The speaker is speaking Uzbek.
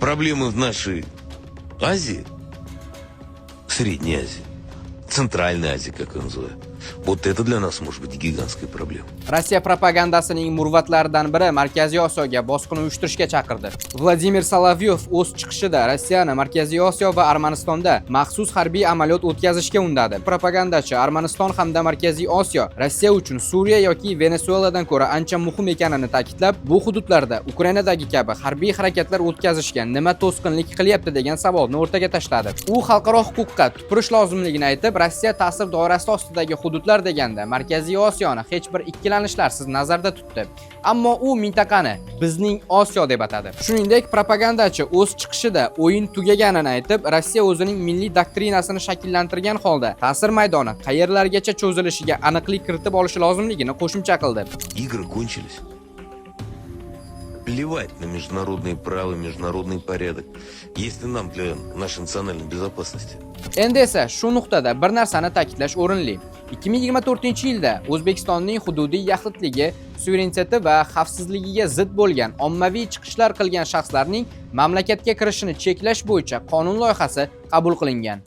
проблемы в нашей Азии, Средней Азии, Центральной Азии, как ее называют, вот это для нас может быть гигантской проблемой. Rossiya propagandasining murvatlaridan biri Markaziy Osiyoga bosqin uyushtirishga chaqirdi. Vladimir Solovyov o'z chiqishida Rossiyani Markaziy Osiyo va Armanistonda maxsus harbiy amaliyot o'tkazishga undadi. Propagandachi Armaniston hamda Markaziy Osiyo Rossiya uchun Suriya yoki Venesueladan ko'ra ancha muhim ekanini ta'kidlab, bu hududlarda Ukrainadagi kabi harbiy harakatlar o'tkazishga nima to'sqinlik qilyapti degan savolni o'rtaga tashladi. U xalqaro huquqqa tupurish lozimligini aytib, Rossiya ta'sir doirasi ostidagi hududlar deganda Markaziy Osiyoni hech bir ikkilanishlarsiz nazarda tutdi. Ammo u mintaqani bizning Osiyo deb atadi. Shuningdek, propagandachi o'z chiqishida o'yin tugaganini aytib, Rossiya o'zining milliy doktrinasini shakllantirgan holda ta'sir maydoni qayerlargacha cho'zilishiga aniqlik kiritib olishi lozimligini qo'shimcha qildi. Игры кончились. Плевать на международные права, международный порядок, если нам для нашей национальной безопасности. Endi esa shu nuqtada bir narsani ta'kidlash o'rinli. 2024-yilda O'zbekistonning hududiy yaxlitligi, suvereniteti va xavfsizligiga zid bo'lgan ommaviy chiqishlar qilgan shaxslarning mamlakatga kirishini cheklash bo'yicha qonun loyihasi qabul qilingan.